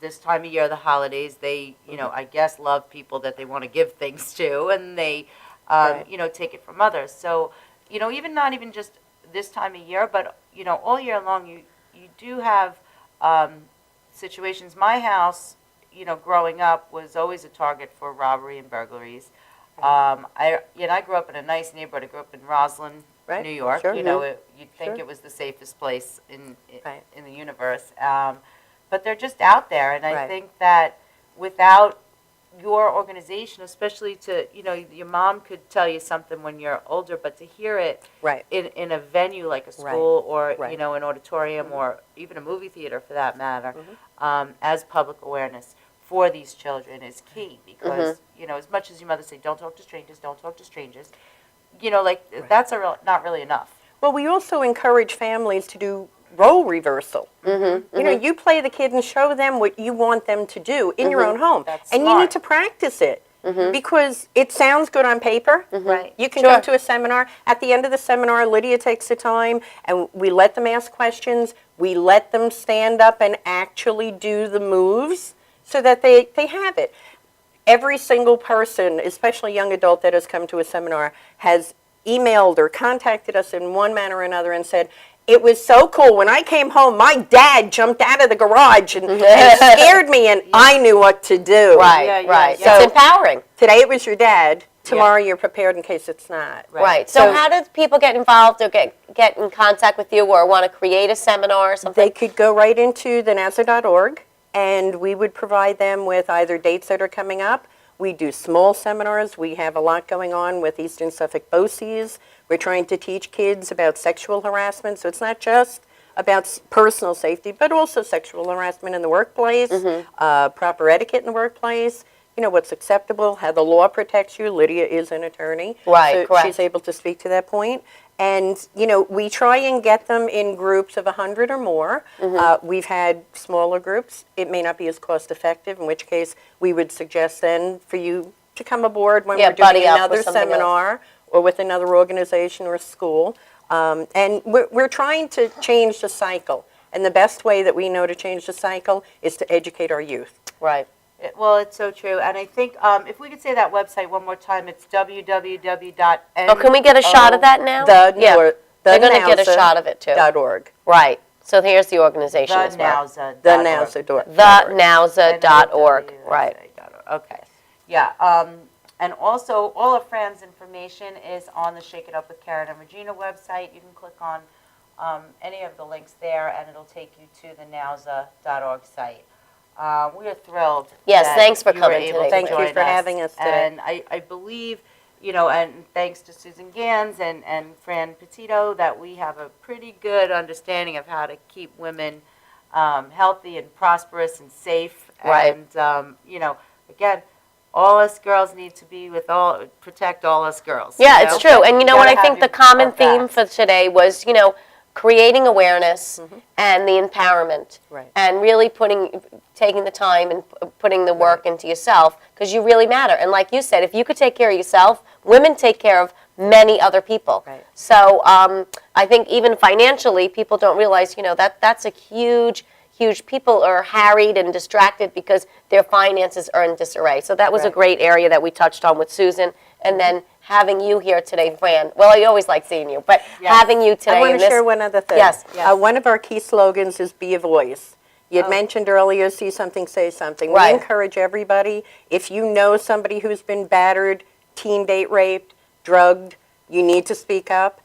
this time of year, the holidays, they I guess love people that they want to give things to, and they Right. take it from others. So even not even just this time of year, but all year long, you do have situations. My house, growing up, was always a target for robbery and burglaries. I grew up in a nice neighborhood. I grew up in Roslyn, Right. New York. Sure. You'd think Sure. it was the safest place in Right. the universe. But they're just out there, and I Right. think that without your organization, especially to your mom could tell you something when you're older, but to hear it Right. in a venue like a Right. school or Right. an auditorium or even a movie theater for that matter, as public awareness for these children is key, because as much as your mother say, don't talk to strangers, that's not really enough. Well, we also encourage families to do role reversal. You play the kid and show them what you want them to do in your own home. That's and you smart. need to practice it because it sounds good on paper. Right. You can Sure. come to a seminar. At the end of the seminar, Lydia takes the time and we let them ask questions. We let them stand up and actually do the moves so that they have it. Every single person, especially young adult that has come to a seminar, has emailed or contacted us in one manner or another and said, it was so cool. When I came home, my dad jumped out of the garage and scared me, and I knew what to do. Right, Yeah, yeah, right. yeah. It's empowering. Today it was your dad. tomorrow you're prepared in case it's not. Right. So how do people get involved or get in contact with you or want to create a seminar or something? They could go right into thenasa.org, and we would provide them with either dates that are coming up. We do small seminars. We have a lot going on with Eastern Suffolk BOCES. We're trying to teach kids about sexual harassment, so it's not just about personal safety, but also sexual harassment in the workplace, proper etiquette in the workplace, you know, what's acceptable, how the law protects you. Lydia is an attorney. Right, so correct. she's able to speak to that point. And, you know, we try and get them in groups of 100 or more. We've had smaller groups. It may not be as cost effective, in which case we would suggest then for you to come aboard when we're buddy doing up another with something else. seminar or with another organization or school. And we're trying to change the cycle. And the best way that we know to change the cycle is to educate our youth. Right. Well, it's so true. And I think if we could say that website one more time, it's www. Oh, can we get a shot of that now? They're going to get a shot of it too. .org. Right. So here's the organization as well. TheNowza.org. Right. Okay. Yeah. And also, all of Fran's information is on the Shake It Up with Karen and Regina website. You can click on any of the links there, and it'll take you to the Nowza.org site. We are thrilled. Yes, that thanks for you were coming able today. to Thank you join for having us today. And I believe, you know, and thanks to Susan Gans and Fran Petito, that we have a pretty good understanding of how to keep women healthy and prosperous and safe. Right. And, you know, again, all us girls need to be protect all us girls. Yeah, you it's know? true. And you know You what I gotta think have the common our theme backs. for today was, you know, creating awareness and the empowerment. Right. And really taking the time and putting the work into yourself, because you really matter. And like you said, if you could take care of yourself, women take care of many other people. Right. So I think even financially, people don't realize, you know, that's a huge people are harried and distracted because their finances are in disarray. So that was a great area that we touched on with Susan. And then having you here today, Fran. Well, I always like seeing you, but having you today. I want in to this, share one other thing. Yes. One of our key slogans is be a voice. You had mentioned earlier, see something, say something. Right. We encourage everybody, if you know somebody who's been battered, teen date raped, drugged, you need to speak up.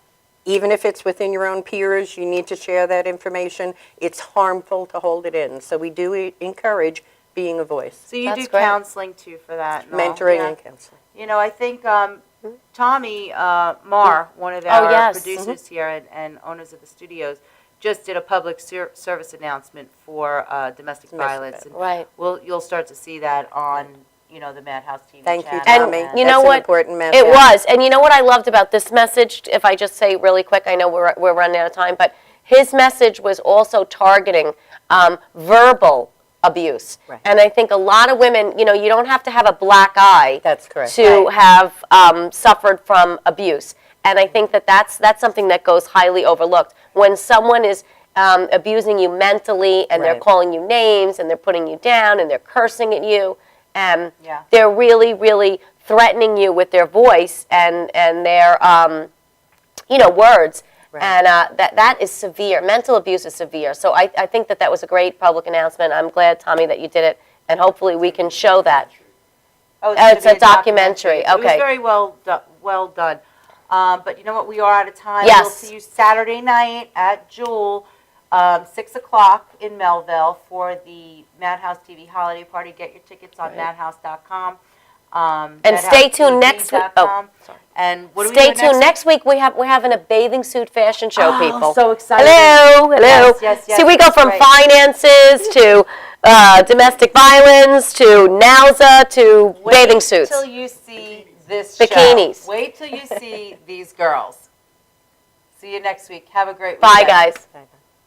Even if it's within your own peers, you need to share that information. It's harmful to hold it in. So we do encourage being a voice. So you That's do great. counseling too for that? and all? Mentoring Yeah. and counseling. You know, I think Tommy Marr, one of our yes. producers here and owners of the studios, just did a public service announcement for domestic violence. And Right. you'll start to see that on, you know, the Madhouse TV Thank you, channel. Tommy. You know That's an what? important message. It was. And you know what I loved about this message, if I just say really quick, I know we're running out of time, but his message was also targeting verbal abuse. Right. And I think a lot of women, you know, you don't have to have a black eye That's correct. to have suffered from abuse. And I think that's something that goes highly overlooked. When someone is abusing you mentally and they're Right. calling you names and they're putting you down and they're cursing at you, Yeah. they're really, really threatening you with their voice and their, you know, words. Right. And that is severe. Mental abuse is severe. So I think that was a great public announcement. I'm glad, Tommy, that you did it. And hopefully we can show that. Oh, It's gonna a be documentary. It was Okay. very well done. But you know what? We are out of time. Yes. We'll see you Saturday night at Jewel, 6 o'clock in Melville for the Madhouse TV holiday party. Get your tickets on madhouse.com. And stay tuned next week. Oh, sorry. And what do we Stay do tuned. Next week we're having a bathing suit fashion show, people. So excited. Hello. Yes, See, we go that's from right. finances to domestic violence to Nowza to bathing suits. Wait till you see this Bikinis. show. Wait till you see these girls. See you next week. Have a great Bye, weekend. guys.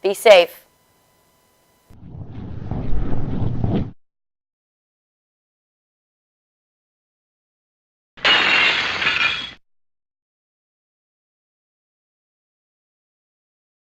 Be safe.